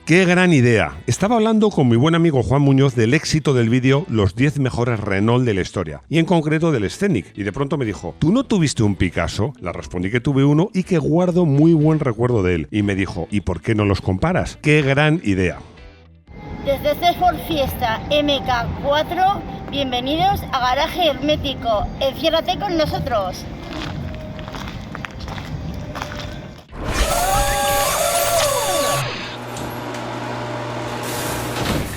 ¡Qué gran idea! Estaba hablando con mi buen amigo Juan Muñoz del éxito del vídeo Los 10 mejores Renault de la historia, y en concreto del Scenic, y de pronto me dijo, ¿tú no tuviste un Picasso? Le respondí que tuve uno y que guardo muy buen recuerdo de él, y me dijo, ¿y por qué no los comparas? ¡Qué gran idea! Desde Ford Fiesta MK4, bienvenidos a Garaje Hermético. Enciérrate con nosotros.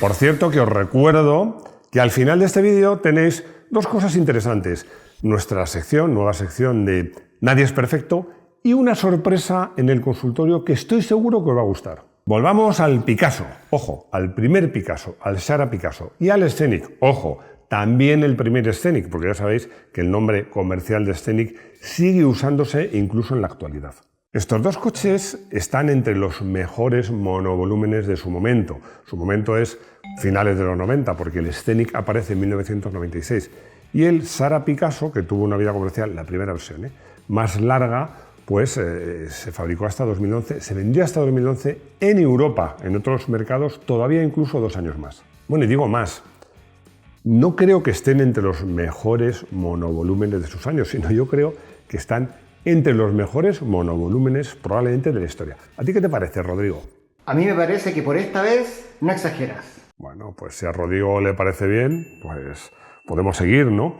Por cierto, que os recuerdo que al final de este vídeo tenéis dos cosas interesantes. Nuestra sección, nueva sección de Nadie es perfecto, y una sorpresa en el consultorio que estoy seguro que os va a gustar. Volvamos al Picasso, ojo, al primer Picasso, al Sara Picasso, y al Scenic, ojo, también el primer Scenic, porque ya sabéis que el nombre comercial de Scenic sigue usándose incluso en la actualidad. Estos dos coches están entre los mejores monovolúmenes de su momento. Su momento es finales de los 90, porque el Scenic aparece en 1996. Y el Sara Picasso, que tuvo una vida comercial, la primera versión, más larga, pues se fabricó hasta 2011, se vendió hasta 2011 en Europa, en otros mercados todavía incluso 2 años más. Bueno, y digo más, no creo que estén entre los mejores monovolúmenes de sus años, sino yo creo que están entre los mejores monovolúmenes probablemente de la historia. ¿A ti qué te parece, Rodrigo? A mí me parece que por esta vez no exageras. Bueno, pues si a Rodrigo le parece bien, pues podemos seguir, ¿no?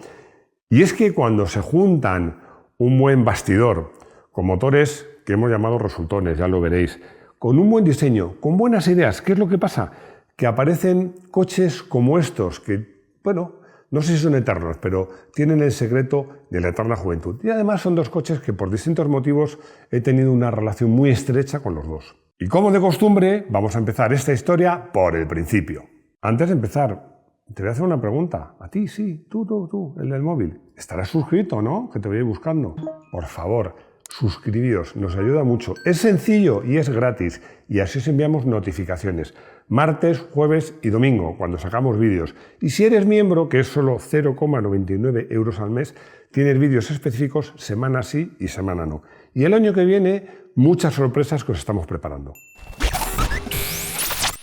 Y es que cuando se juntan un buen bastidor con motores que hemos llamado resultones, ya lo veréis, con un buen diseño, con buenas ideas, ¿qué es lo que pasa? Que aparecen coches como estos, que, bueno, no sé si son eternos, pero tienen el secreto de la eterna juventud. Y además son dos coches que por distintos motivos he tenido una relación muy estrecha con los dos. Y como de costumbre, vamos a empezar esta historia por el principio. Antes de empezar, te voy a hacer una pregunta. A ti, sí, tú, el del móvil. Estarás suscrito, ¿no? Que te voy a ir buscando. Por favor, suscribíos, nos ayuda mucho. Es sencillo y es gratis. Y así os enviamos notificaciones. Martes, jueves y domingo, cuando sacamos vídeos. Y si eres miembro, que es solo 0,99 € al mes, tienes vídeos específicos semana sí y semana no. Y el año que viene, muchas sorpresas que os estamos preparando.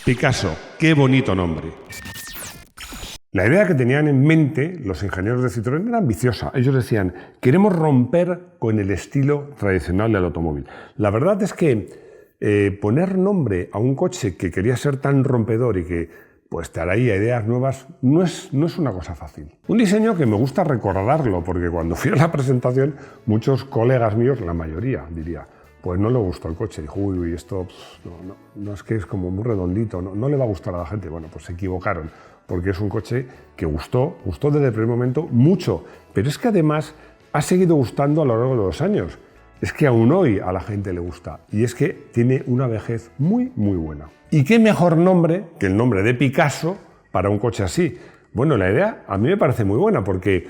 Picasso, qué bonito nombre. La idea que tenían en mente los ingenieros de Citroën era ambiciosa. Ellos decían, queremos romper con el estilo tradicional del automóvil. La verdad es que poner nombre a un coche que quería ser tan rompedor y que pues te traía ideas nuevas no es una cosa fácil. Un diseño que me gusta recordarlo, porque cuando fui a la presentación, muchos colegas míos, la mayoría diría, pues no le gustó el coche. Dijo, uy, esto no es que es como muy redondito, no le va a gustar a la gente. Bueno, pues se equivocaron, porque es un coche que gustó desde el primer momento mucho, pero es que además ha seguido gustando a lo largo de los años. Es que aún hoy a la gente le gusta y es que tiene una vejez muy, muy buena. ¿Y qué mejor nombre que el nombre de Picasso para un coche así? Bueno, la idea a mí me parece muy buena porque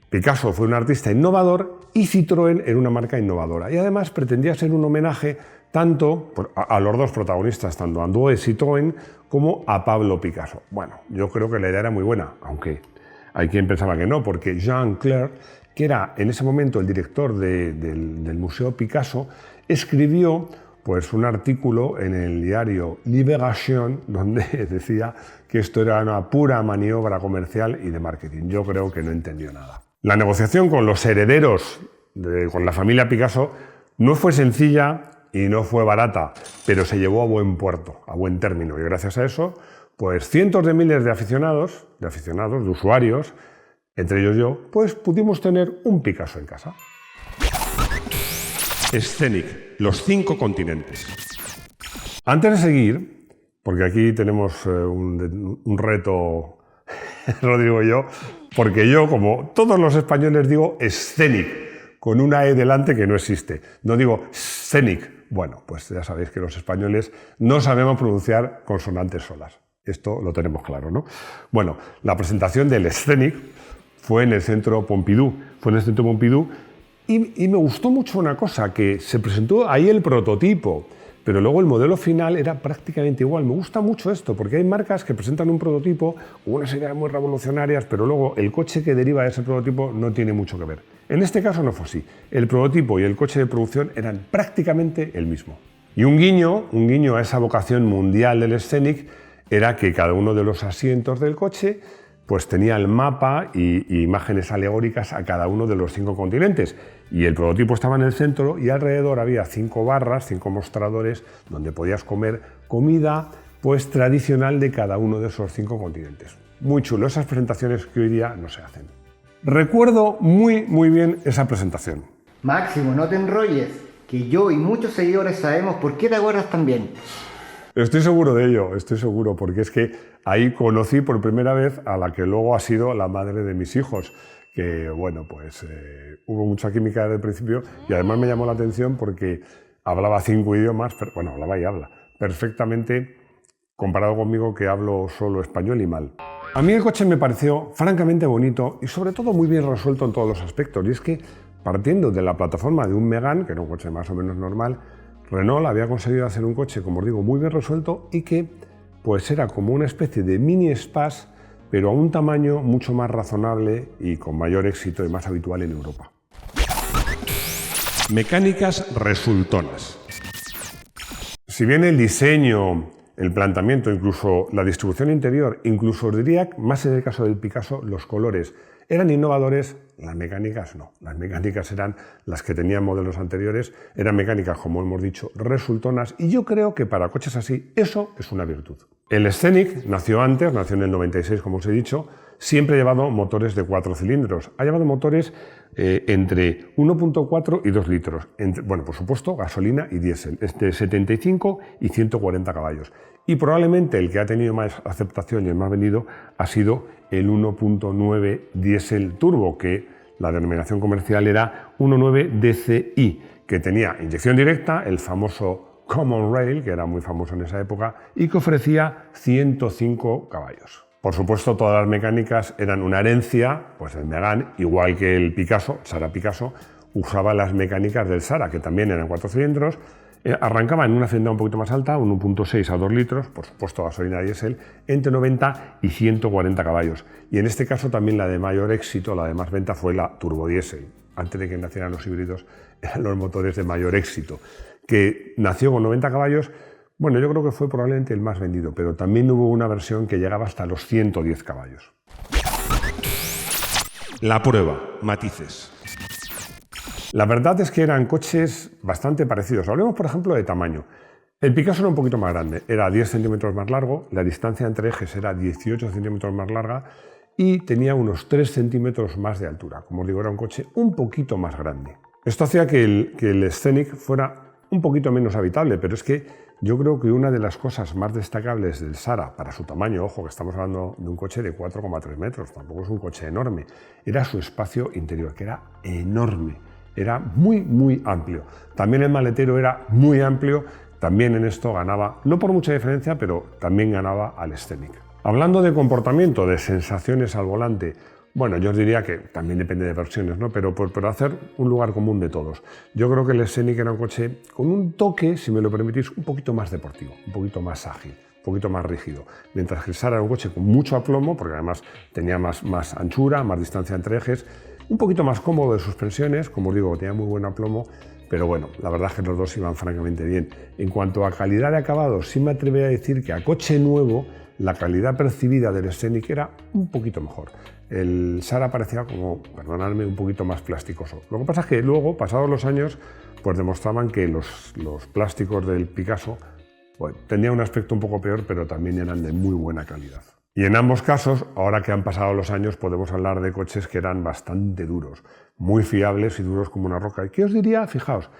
Picasso fue un artista innovador y Citroën era una marca innovadora. Y además pretendía ser un homenaje tanto a los dos protagonistas, tanto a Andrew Citroën como a Pablo Picasso. Bueno, yo creo que la idea era muy buena, aunque hay quien pensaba que no, porque Jean Clair, que era en ese momento el director del Museo Picasso, escribió pues, un artículo en el diario Libération donde decía que esto era una pura maniobra comercial y de marketing. Yo creo que no entendió nada. La negociación con los herederos, con la familia Picasso, no fue sencilla y no fue barata, pero se llevó a buen puerto, a buen término. Y gracias a eso, pues cientos de miles de aficionados, de usuarios, entre ellos yo, pues pudimos tener un Picasso en casa. Scenic, los 5 continentes. Antes de seguir, porque aquí tenemos un reto, Rodrigo y yo, porque yo, como todos los españoles, digo Scenic, con una E delante que no existe. No digo Scenic. Bueno, pues ya sabéis que los españoles no sabemos pronunciar consonantes solas. Esto lo tenemos claro, ¿no? Bueno, la presentación del Scenic fue en el Centro Pompidou. Y me gustó mucho una cosa, que se presentó ahí el prototipo, pero luego el modelo final era prácticamente igual. Me gusta mucho esto, porque hay marcas que presentan un prototipo con unas ideas muy revolucionarias, pero luego el coche que deriva de ese prototipo no tiene mucho que ver. En este caso no fue así. El prototipo y el coche de producción eran prácticamente el mismo. Y un guiño a esa vocación mundial del Scenic era que cada uno de los asientos del coche pues tenía el mapa y imágenes alegóricas a cada uno de los 5 continentes. Y el prototipo estaba en el centro y alrededor había 5 barras, 5 mostradores donde podías comer comida pues tradicional de cada uno de esos 5 continentes. Muy chulo, esas presentaciones que hoy día no se hacen. Recuerdo muy bien esa presentación. Máximo, no te enrolles, que yo y muchos seguidores sabemos por qué te acuerdas tan bien. Estoy seguro de ello, estoy seguro, porque es que ahí conocí por primera vez a la que luego ha sido la madre de mis hijos, que bueno, pues hubo mucha química desde el principio y además me llamó la atención porque hablaba 5 idiomas, bueno, hablaba y habla perfectamente comparado conmigo que hablo solo español y mal. A mí el coche me pareció francamente bonito y sobre todo muy bien resuelto en todos los aspectos, y es que partiendo de la plataforma de un Megane, que era un coche más o menos normal, Renault había conseguido hacer un coche, como os digo, muy bien resuelto y que pues era como una especie de mini Espace, pero a un tamaño mucho más razonable y con mayor éxito y más habitual en Europa. Mecánicas resultonas. Si bien el diseño, el planteamiento, incluso la distribución interior, incluso os diría, más en el caso del Picasso, los colores eran innovadores, las mecánicas no. Las mecánicas eran las que tenían modelos anteriores, eran mecánicas, como hemos dicho, resultonas, y yo creo que para coches así eso es una virtud. El Scenic nació antes, nació en el 96, como os he dicho, siempre ha llevado motores de 4 cilindros. Ha llevado motores entre 1.4 y 2 litros. Bueno, por supuesto, gasolina y diésel, de 75 y 140 caballos. Y probablemente el que ha tenido más aceptación y el más vendido ha sido el 1.9 diésel turbo, que la denominación comercial era 1.9 DCi, que tenía inyección directa, el famoso Common Rail, que era muy famoso en esa época, y que ofrecía 105 caballos. Por supuesto, todas las mecánicas eran una herencia, pues el Megane, igual que el Picasso, Sara Picasso, usaba las mecánicas del Sara, que también eran 4 cilindros, arrancaba en una cilindrada un poquito más alta, 1.6 a 2 litros, por supuesto gasolina diésel, entre 90 y 140 caballos. Y en este caso también la de mayor éxito, la de más venta, fue la turbodiésel. Antes de que nacieran los híbridos, eran los motores de mayor éxito, que nació con 90 caballos. Bueno, yo creo que fue probablemente el más vendido, pero también hubo una versión que llegaba hasta los 110 caballos. La prueba, matices. La verdad es que eran coches bastante parecidos. Hablemos, por ejemplo, de tamaño. El Picasso era un poquito más grande, era 10 centímetros más largo, la distancia entre ejes era 18 centímetros más larga y tenía unos 3 centímetros más de altura. Como os digo, era un coche un poquito más grande. Esto hacía que el Scenic fuera un poquito menos habitable, pero es que yo creo que una de las cosas más destacables del Sara, para su tamaño, ojo, que estamos hablando de un coche de 4,3 metros, tampoco es un coche enorme, era su espacio interior, que era enorme. Era muy amplio. También el maletero era muy amplio, también en esto ganaba, no por mucha diferencia, pero también ganaba al Scenic. Hablando de comportamiento, de sensaciones al volante, bueno, yo os diría que también depende de versiones, ¿no? Pero por hacer un lugar común de todos. Yo creo que el Scenic era un coche con un toque, si me lo permitís, un poquito más deportivo, un poquito más ágil, un poquito más rígido. Mientras que el Sara era un coche con mucho aplomo, porque además tenía más anchura, más distancia entre ejes, un poquito más cómodo de suspensiones, como os digo, tenía muy buen aplomo, pero bueno, la verdad es que los dos iban francamente bien. En cuanto a calidad de acabado, sí me atrevería a decir que a coche nuevo, la calidad percibida del Scenic era un poquito mejor. El Sara parecía como, perdonadme, un poquito más plasticoso. Lo que pasa es que luego, pasados los años, pues demostraban que los plásticos del Picasso pues, tenían un aspecto un poco peor, pero también eran de muy buena calidad. Y en ambos casos, ahora que han pasado los años, podemos hablar de coches que eran bastante duros, muy fiables y duros como una roca. ¿Y qué os diría? Fijaos,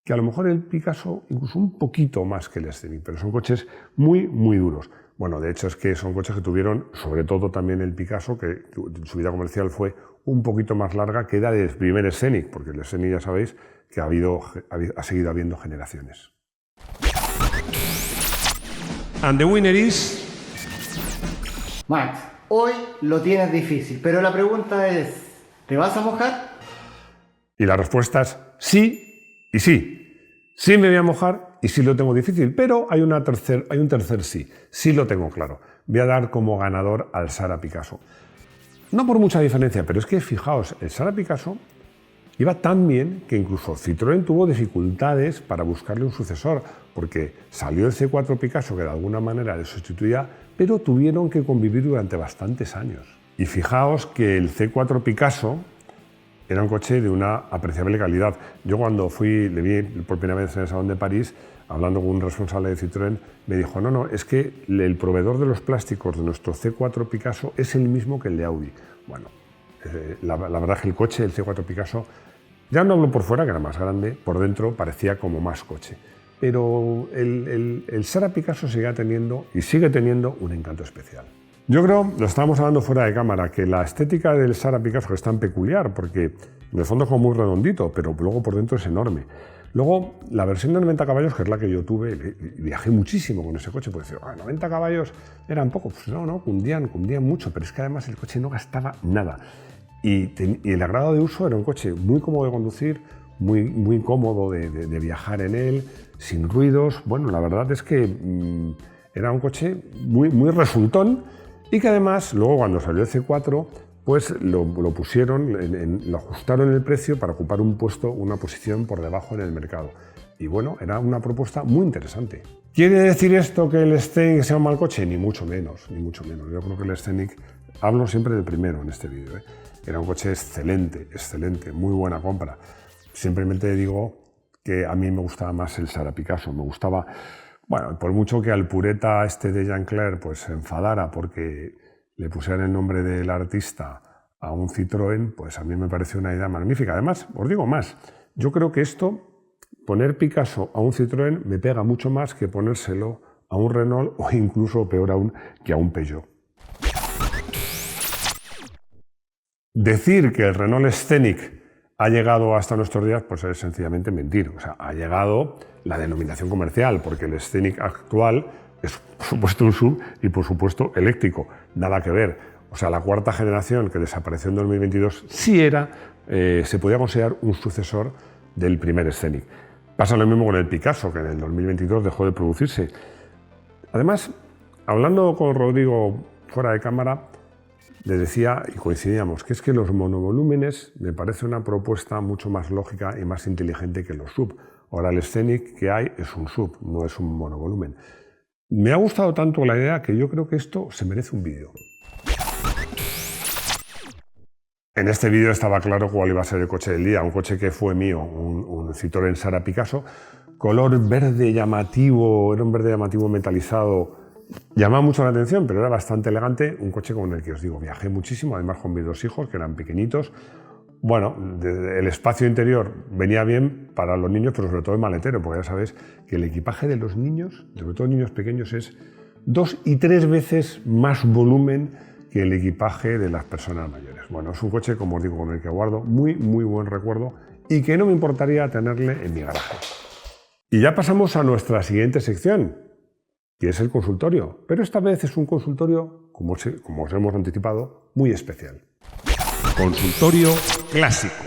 que a lo mejor el Picasso incluso un poquito más que el Scenic, pero son coches muy duros. Bueno, de hecho es que son coches que tuvieron, sobre todo también el Picasso, que su vida comercial fue un poquito más larga que la del primer Scenic, porque el Scenic ya sabéis que ha seguido habiendo generaciones. And the winner is... Max, hoy lo tienes difícil, pero la pregunta es, ¿te vas a mojar? Y la respuesta es sí y sí. Sí me voy a mojar y sí lo tengo difícil, pero hay un tercer sí. Sí lo tengo claro. Voy a dar como ganador al Sara Picasso. No por mucha diferencia, pero es que fijaos, el Sara Picasso Iba tan bien que incluso Citroën tuvo dificultades para buscarle un sucesor, porque salió el C4 Picasso, que de alguna manera le sustituía, pero tuvieron que convivir durante bastantes años. Y fijaos que el C4 Picasso era un coche de una apreciable calidad. Yo cuando le vi por primera vez en el Salón de París, hablando con un responsable de Citroën, me dijo, no, es que el proveedor de los plásticos de nuestro C4 Picasso es el mismo que el de Audi. Bueno, la verdad es que el coche, el C4 Picasso, ya no hablo por fuera, que era más grande, por dentro parecía como más coche. Pero el Sara Picasso sigue teniendo un encanto especial. Yo creo, lo estábamos hablando fuera de cámara, que la estética del Sara Picasso es tan peculiar, porque en el fondo es como muy redondito, pero luego por dentro es enorme. Luego, la versión de 90 caballos, que es la que yo tuve, viajé muchísimo con ese coche, porque decía, 90 caballos eran poco. Pues no, cundían mucho, pero es que además el coche no gastaba nada. Y el agrado de uso era un coche muy cómodo de conducir, muy cómodo de viajar en él, sin ruidos. Bueno, la verdad es que era un coche muy resultón y que además, luego cuando salió el C4, pues lo pusieron, lo ajustaron el precio para ocupar una posición por debajo en el mercado. Y bueno, era una propuesta muy interesante. ¿Quiere decir esto que el Scenic sea un mal coche? Ni mucho menos, ni mucho menos. Yo creo que el Scenic, hablo siempre del primero en este vídeo, era un coche excelente, muy buena compra. Simplemente digo que a mí me gustaba más el Sara Picasso, me gustaba, bueno, por mucho que al pureta de Jean Clair pues se enfadara porque le pusieran el nombre del artista a un Citroën, pues a mí me pareció una idea magnífica. Además, os digo más, yo creo que poner Picasso a un Citroën me pega mucho más que ponérselo a un Renault o incluso, peor aún, que a un Peugeot. Decir que el Renault Scenic ha llegado hasta nuestros días, pues es sencillamente mentir. O sea, ha llegado la denominación comercial, porque el Scenic actual es, por supuesto, un SUV y, por supuesto, eléctrico. Nada que ver. O sea, la cuarta generación que desapareció en 2022 sí se podía considerar un sucesor del primer Scenic. Pasa lo mismo con el Picasso, que en el 2022 dejó de producirse. Además, hablando con Rodrigo fuera de cámara, le decía, y coincidíamos, que es que los monovolúmenes me parece una propuesta mucho más lógica y más inteligente que los SUV. Ahora el Scenic que hay es un SUV, no es un monovolumen. Me ha gustado tanto la idea que yo creo que esto se merece un vídeo. En este vídeo estaba claro cuál iba a ser el coche del día, un coche que fue mío, un Citroën Sara Picasso, color verde llamativo, era un verde llamativo metalizado. Llamaba mucho la atención, pero era bastante elegante, un coche con el que os digo, viajé muchísimo, además con mis dos hijos, que eran pequeñitos. Bueno, el espacio interior venía bien para los niños, pero sobre todo el maletero, porque ya sabéis que el equipaje de los niños, sobre todo niños pequeños, es 2 y 3 veces más volumen que el equipaje de las personas mayores. Bueno, es un coche, como os digo, con el que guardo muy buen recuerdo y que no me importaría tenerle en mi garaje. Y ya pasamos a nuestra siguiente sección, que es el consultorio, pero esta vez es un consultorio, como os hemos anticipado, muy especial. Consultorio clásico.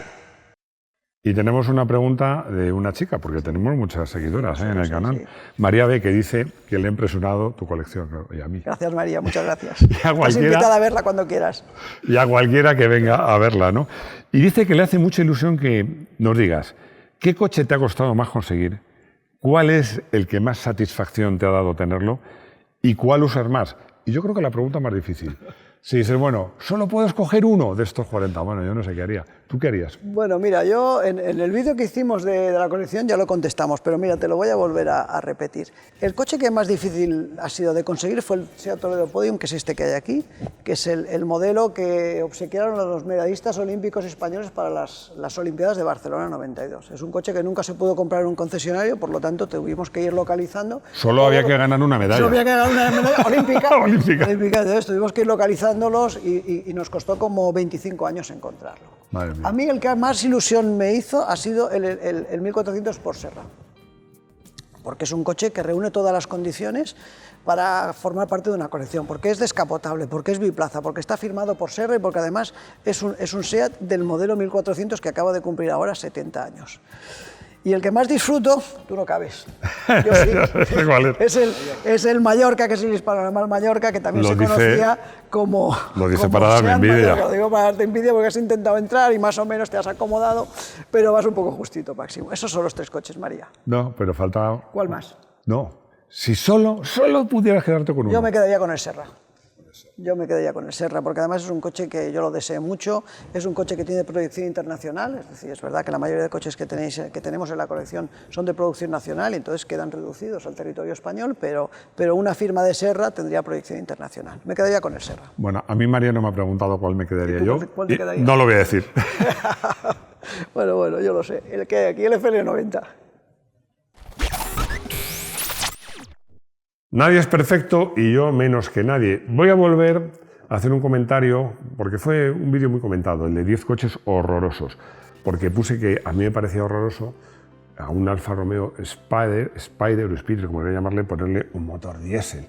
Y tenemos una pregunta de una chica, porque tenemos muchas seguidoras en el canal. Sí. María B, que dice que le ha impresionado tu colección, y a mí. Gracias, María, muchas gracias. Estás invitada a verla cuando quieras. Y a cualquiera que venga a verla, ¿no? Y dice que le hace mucha ilusión que nos digas, ¿qué coche te ha costado más conseguir? ¿Cuál es el que más satisfacción te ha dado tenerlo? ¿Y cuál usas más? Y yo creo que la pregunta más difícil. Si dices, bueno, solo puedo escoger uno de estos 40. Bueno, yo no sé qué haría. ¿Tú qué harías? Bueno, mira, yo en el vídeo que hicimos de la colección ya lo contestamos, pero mira, te lo voy a volver a repetir. El coche que más difícil ha sido de conseguir fue el Seat Toledo Podium, que es este que hay aquí, que es el modelo que obsequiaron a los medallistas olímpicos españoles para las Olimpiadas de Barcelona 92. Es un coche que nunca se pudo comprar en un concesionario, por lo tanto tuvimos que ir localizando. Solo había que ganar una medalla. Solo había que ganar una medalla olímpica. Entonces tuvimos que ir localizándolos y nos costó como 25 años encontrarlo. Madre mía. A mí el que más ilusión me hizo ha sido el 1400 por Serra, porque es un coche que reúne todas las condiciones para formar parte de una colección, porque es descapotable, porque es biplaza, porque está firmado por Serra y porque además es un SEAT del modelo 1400 que acaba de cumplir ahora 70 años. Y el que más disfruto, tú no cabes. Yo sí. ¿Cuál es? Es el Mallorca, que es el Hispanonormal Mallorca, que también Lo se dice- conocía como... lo dice como para darme Seat envidia. Mallorca. Lo digo para darte envidia porque has intentado entrar y más o menos te has acomodado, pero vas un poco justito, Máximo. Esos son los 3 coches, María. No, pero falta... ¿Cuál más? No. Si solo pudieras quedarte con uno. Yo me quedaría con el Serra. Yo me quedaría con el Serra, porque además es un coche que yo lo deseo mucho, es un coche que tiene proyección internacional, es decir, es verdad que la mayoría de coches que tenemos en la colección son de producción nacional y entonces quedan reducidos al territorio español, pero una firma de Serra tendría proyección internacional. Me quedaría con el Serra. Bueno, a mí María no me ha preguntado cuál me quedaría ¿Y tú yo. cuál te y quedarías? no lo voy a decir. Bueno, yo lo sé. El que hay aquí, el FL90. Nadie es perfecto y yo menos que nadie. Voy a volver a hacer un comentario, porque fue un vídeo muy comentado, el de 10 coches horrorosos, porque puse que a mí me parecía horroroso a un Alfa Romeo Spider o Spider, como quería llamarle, ponerle un motor diésel.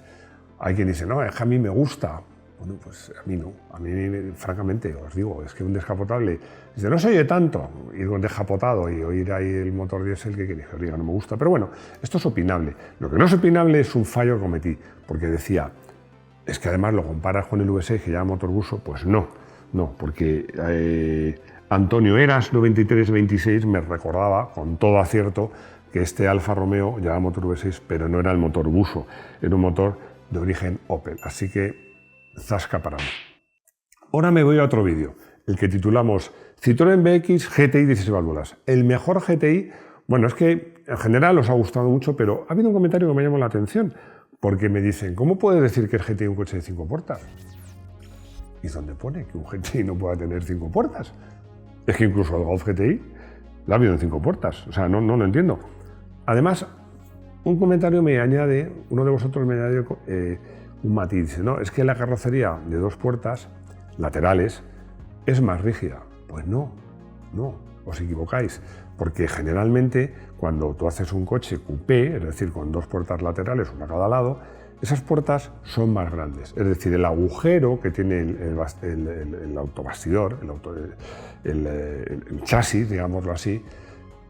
Hay quien dice, no, es que a mí me gusta. Bueno, pues a mí no. A mí, francamente, os digo, es que un descapotable... Dice, no se oye tanto ir con descapotado y oír ahí el motor diésel, que queréis que os diga, no me gusta. Pero bueno, esto es opinable. Lo que no es opinable es un fallo que cometí, porque decía, es que además lo comparas con el V6 que lleva motor Buso, pues no, porque Antonio Eras 9326 me recordaba con todo acierto que este Alfa Romeo llevaba motor V6, pero no era el motor Buso, era un motor de origen Opel. Así que zasca para mí. Ahora me voy a otro vídeo, el que titulamos Citroën BX GTI 16 válvulas. El mejor GTI, bueno, es que en general os ha gustado mucho, pero ha habido un comentario que me llamó la atención, porque me dicen, ¿cómo puedes decir que el GTI es un coche de 5 puertas? ¿Y dónde pone que un GTI no pueda tener 5 puertas? Es que incluso el Golf GTI lo ha habido en 5 puertas, o sea, no lo entiendo. Además, un comentario me añade, uno de vosotros me añade un matiz, dice, no, es que la carrocería de 2 puertas laterales es más rígida. Pues no, os equivocáis, porque generalmente cuando tú haces un coche coupé, es decir, con 2 puertas laterales, una a cada lado, esas puertas son más grandes, es decir, el agujero que tiene el autobastidor, el chasis, digámoslo así,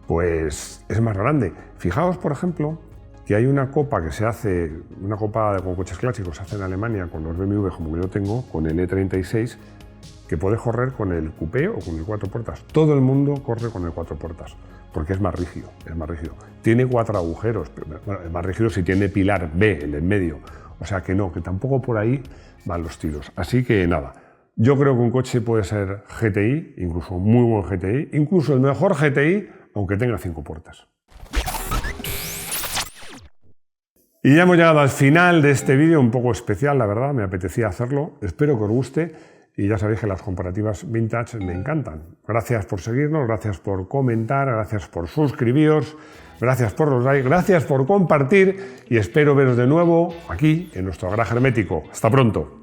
pues es más grande. Fijaos, por ejemplo, que hay una copa que se hace, una copa con coches clásicos, se hace en Alemania con los BMW, como yo tengo, con el E36, que puedes correr con el coupé o con el 4 puertas. Todo el mundo corre con el 4 puertas, porque es más rígido, Tiene 4 agujeros, pero, bueno, es más rígido si tiene pilar B, el de en medio. O sea que no, que tampoco por ahí van los tiros. Así que nada, yo creo que un coche puede ser GTI, incluso muy buen GTI, incluso el mejor GTI, aunque tenga 5 puertas. Y ya hemos llegado al final de este vídeo, un poco especial, la verdad, me apetecía hacerlo, espero que os guste y ya sabéis que las comparativas vintage me encantan. Gracias por seguirnos, gracias por comentar, gracias por suscribiros, gracias por los likes, gracias por compartir y espero veros de nuevo aquí en nuestro garaje hermético. Hasta pronto.